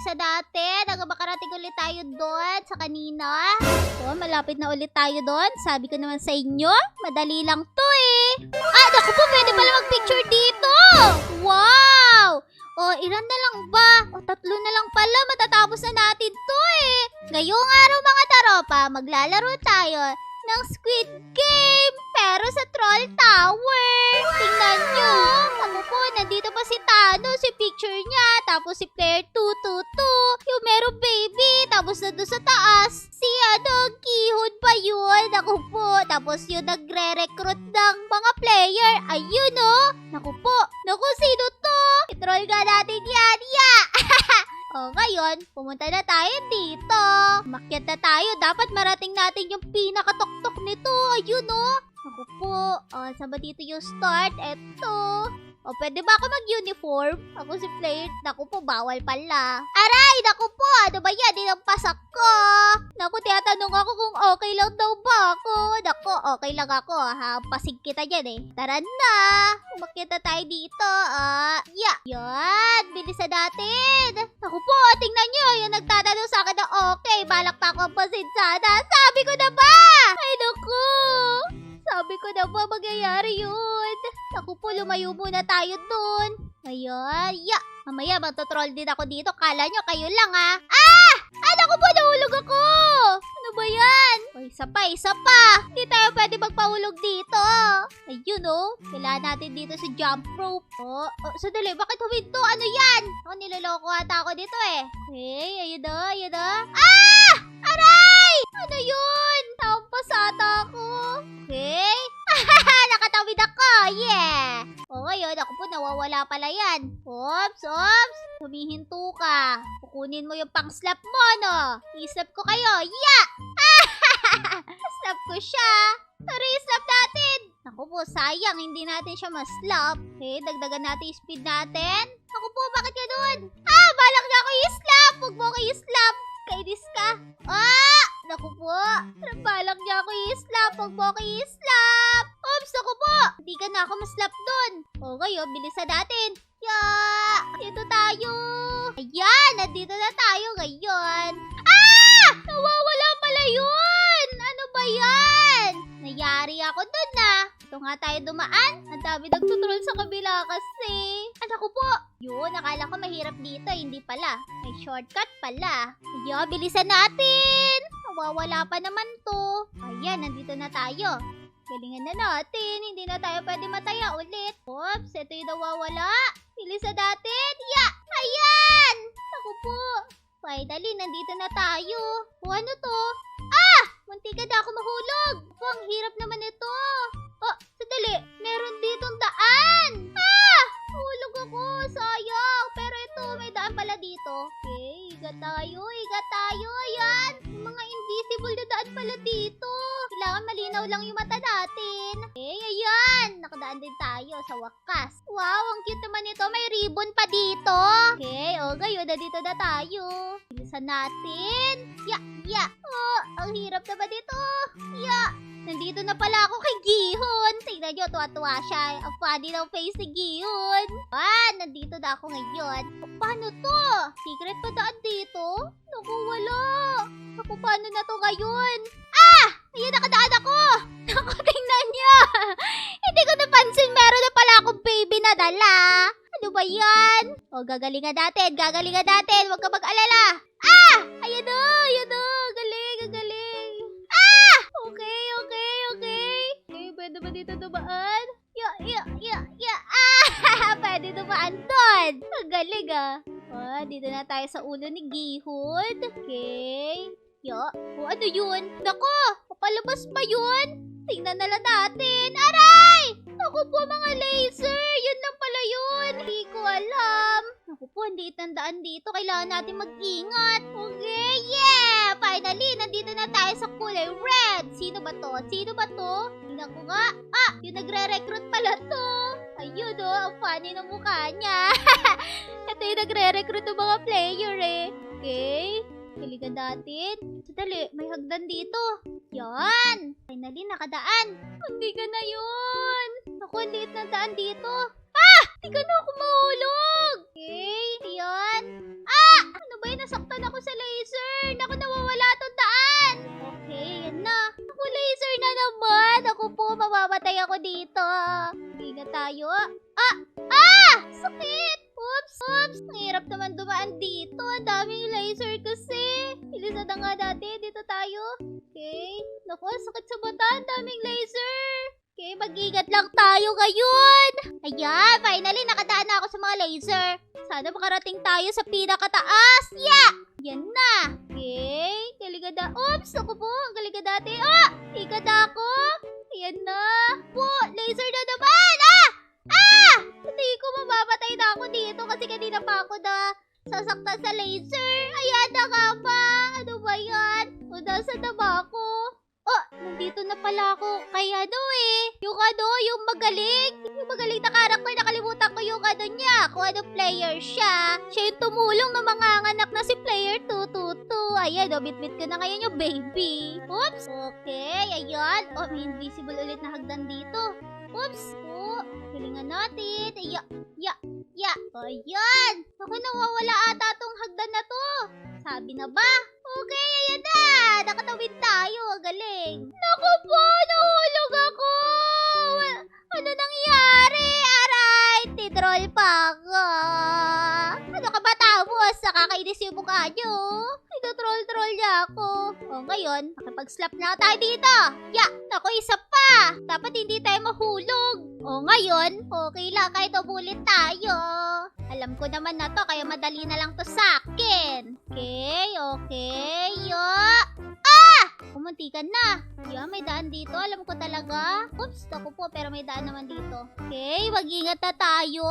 sa dati. Makarating ulit tayo doon sa kanina. So, malapit na ulit tayo doon. Sabi ko naman sa inyo, madali lang to eh. Ah, naku po, pwede pala mag-picture dito. Wow! O, ilan na lang ba? O, 3 na lang pala. Matatapos na natin to eh. Ngayong araw mga taropa, maglalaro tayo ng Squid Game, pero sa Troll Tower. Tingnan nyo. Ako po, nandito pa si Thanos, si picture niya. Tapos si Player 222. Yung merong baby. Tapos nandun sa taas, si Gihon pa yun. Ako po. Tapos yung nagre-recruit ng mga player. Ayun oh. Naku po. Naku, sino to? I-troll nga natin yan. Yeah! O, ngayon, pumunta na tayo dito. Umakyat na tayo. Dapat marating natin yung pinakatok-tok nito. Ayun, o. Ako po. Saan ba dito yung start? Eto. O, pwede ba ako mag-uniform? Ako si Player. Naku po, bawal pala. Aray! Naku po! Ano ba yan? Dinampasak ko. Naku, tinatanong ako kung okay lang daw ba ako. Naku, okay lang ako. Hampasig kita dyan eh. Tara na! Umakyat na tayo dito. Yeah! Yan! Bilisan natin! Naku po, tingnan nyo. Yung nagtatanong sa akin na okay. Balak pa ako pasin sana. Sabi ko na ba? Ay, naku! Sabi ko na ba magyayari yun? Naku po, lumayo muna tayo dun. Ayan, yeah. Mamaya magtotroll din ako dito. Kala nyo, kayo lang ah. Ah! Ay, naku po, nahulog ako. Ano ba yan? O, isa pa. Hindi tayo pwede magpahulog dito. Ayun oh. Kailangan natin dito sa jump rope. Sandali, bakit huminto? Ano yan? Ako, niloloko ata ako dito eh. Okay, ayun oh. Ah! Aray! Ano yun? Tampas ata ako. Okay. Nakatawid ako. Yeah. O ngayon, ako po nawawala pala yan. Oops. Humihinto ka. Kukunin mo yung pang-slap mo, no? I-slap ko kayo. Yeah! Slap ko siya. Tara, i-slap natin. Naku po, sayang. Hindi natin siya ma-slap. Okay, dagdagan natin yung speed natin. Naku po, bakit ganun? Balak na ako i-slap. Huwag mo ako i-slap. Kainis ka. Naku po. Balak niya ako i-slap. Huwag mo ako i-slap. Oops, naku po. Hindi ka na ako ma-slap dun. O ngayon, bilisan natin. Yeah! Dito tayo. Ayan, nandito na tayo ngayon. Nawawala pala yun. Ano ba yan? Nayari ako dun Ito nga tayo dumaan. Ang dami nagtutrol sa kabila kasi. Anak ko po. Yun, akala ko mahirap dito. Hindi pala. May shortcut pala. Ayan, bilisan natin. Nawawala pa naman to. Ayan, nandito na tayo. Galingan na natin. Hindi na tayo pwede mataya ulit. Oops, ito yung nawawala. Bilisan natin. Yeah! Ayan! Ako po. Finally, nandito na tayo. Ano to? Muntikan na ako mahulog. Ang hirap naman ito. Sandali. Meron ditong daan. Mahulog ako. Sayang. Pero ito, may daan pala dito. Okay, igat tayo. Ayan. Yung mga invisible na daan pala dito. Kailangan malinaw lang yung mata natin. Okay, ayan. Nakadaan din tayo sa wakas. Wow, ang cute naman ito. May ribbon pa dito. Okay, ngayon, nandito na tayo. Bilisan natin. Yeah. Ang hirap naman dito. Yeah. Nandito na pala ako kay Gihon. Tingnan nyo, tuwa-tuwa siya. Ang funny ng face ni Gihon. Nandito na ako ngayon. Paano to? Secret pa daan dito? Naku, wala. Naku, paano na to ngayon? Ayan, nakadaan ako. Naku, tingnan nyo. Hindi ko napansin. Meron na pala akong baby na dala. Ano ba yan? Gagalingan natin. Huwag ka mag-alala. Ayan o. Galing. Okay, pwede ba dito dumaan? Yeah. Pwede dumaan doon. Ang galing dito na tayo sa ulo ni Gihon. Okay. Ano yun? Nako, papalabas pa yun. Tingnan na lang natin. Aray! Naku po, mga laser. Yun lang pala yun. Hindi ko alam. Naku po, hindi itandaan dito. Kailangan natin mag-ingat. Okay, yeah! Finally, nandito na tayo sa kulay red. Sino ba to? Tingnan ko nga. Yung nagre-recruit pala to. Ayun ang funny ng mukha niya. Ito yung nagre-recruit ng mga player eh. Okay. Kaligan natin. Sandali, may hagdan dito. Yan! Finally, nakadaan. Hindi ka na yun. Naku, ang liit ng daan dito. Hindi ka na ako mahulog. Okay, yan. Ano ba yun? nasaktan ako sa laser. Naku, nawawala tong daan. Okay, yan na. Ako, laser na naman. Ako po, mamamatay ako dito. Ingat tayo. Sakit! Oops! Ang hirap naman dumaan dito. Ang daming laser kasi. Bilisan na nga natin. Dito tayo. Okay. Naku, sakit sa mata. Ang daming laser. Okay, mag-ingat lang tayo ngayon. Ayan, finally nakadaan na ako sa mga laser. Sana makarating tayo sa pinakataas. Yeah! Yan na. Okay, galigada. Oops, ako po. Ang galigada dati. Ikad ako. Ayan na. Po, laser na naman. Hindi ko mamamatay na ako dito kasi kanina pa ako na sasaktan sa laser. Ayan na nga pa. Ano ba yan? O, nasa na ba ako? Nandito na pala ako kay yung magaling na karakter, nakalimutan ko yung niya, kung ano player siya. Siya yung tumulong ng mga anak na si player 222. Ayan, bit-bit ko na ngayon yung baby. Oops, okay, ayan. May invisible ulit na hagdan dito. Oops, galingan natin. Ayan. Ako, nawawala ata tong hagdan na to. Sabi na ba? Okay, ayan na. Nakatawid tayo. Galing. Naku po, nahulog ako. Ano nangyari? Aray, titroll pa ako. Ano ka ba, Tamos? Nakakainis yung mukha nyo. Ito-troll niya ako. Ngayon, makipag-slap na tayo dito. Naku, isa pa. Dapat hindi tayo mahulog. Ngayon, okay lang kahit umulit tayo. Alam ko naman na to, kaya madali na lang to sa akin. Okay. Kumuntikan na. May daan dito. Alam ko talaga. Oops, ako po, pero may daan naman dito. Okay, mag-ingat na tayo.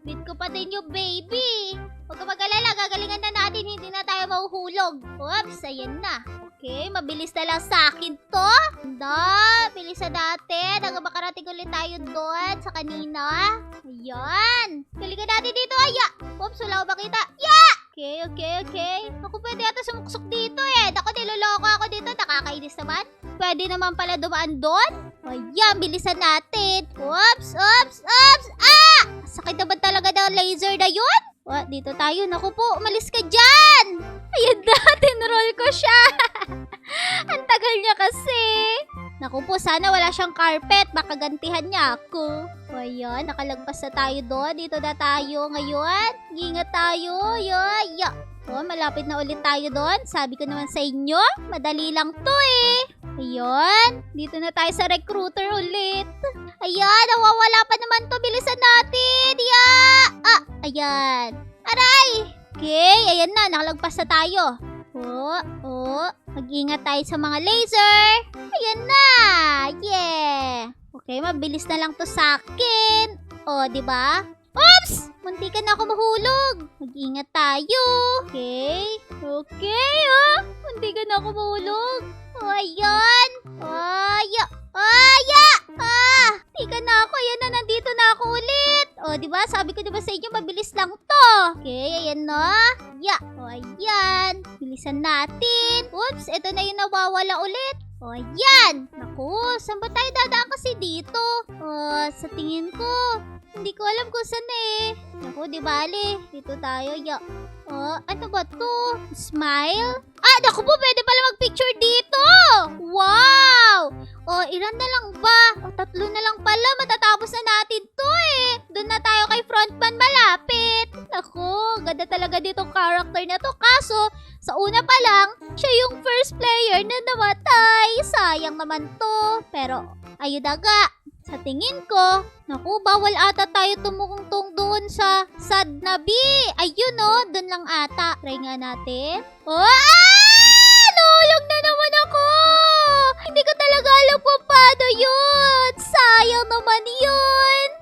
Bit ko pa din yung baby. Huwag ka mag-alala, gagalingan na natin, hindi na tayo mahuhulog. Oops, ayan na. Okay, mabilis na lang sa akin to. Bilisan natin. Hanggang makarating ulit tayo doon sa kanina. Ayan. Galingan natin dito. Oops, wala ko makita. Okay. Ako, pwede ata sumuksok dito eh. Ako, niloloko ako dito. Nakakainis naman. Pwede naman pala dumaan doon. Ayan, bilisan natin. Oops. Sakit naman talaga ng laser na yun. Dito tayo. Naku po, umalis ka dyan. Ayan na, tinroll ko siya. Ang tagal niya kasi. Naku po, sana wala siyang carpet. Baka gantihan niya ako. Ayan, nakalagpas na tayo doon. Dito na tayo ngayon. Ingat tayo. Malapit na ulit tayo doon. Sabi ko naman sa inyo, madali lang to eh. Ayan, dito na tayo sa recruiter ulit. Ayan, nawawala pa naman to. Bilisan natin. Ayan. Aray! Okay, ayan na. Nakalagpas na tayo. Mag-ingat tayo sa mga laser. Ayan na. Yeah. Okay, mabilis na lang to sa akin. Diba? Oops! Muntikan na ako mahulog. Mag-ingat tayo. Okay. Muntikan na ako mahulog. Ayan. Tika na ako. Ayan na, nandito na ako ulit. Diba? Sabi ko diba sa inyo, mabilis lang to. Okay, ayan na. Ayan. Bilisan natin. Oops, ito na yung nawawala ulit. Ayan. Naku, saan ba tayo dadaan kasi dito? Sa tingin ko, hindi ko alam kung saan eh. Naku, di bale. Dito tayo. Ano ba to? Smile? Naku po, pwede pala mag-picture dito. Wow! Ilan na lang ba? 3 na lang pala. Matatapos na natin to eh. Doon na tayo kay frontman malapit. Naku, ganda talaga ditong character na to. Kaso, sa una pa lang, siya yung first player na namatay. Sayang naman to. Pero, ayun na nga. Sa tingin ko, naku, bawal ata tayo tumungtong doon sa Sadnabi. Ayun doon lang ata. Try nga natin.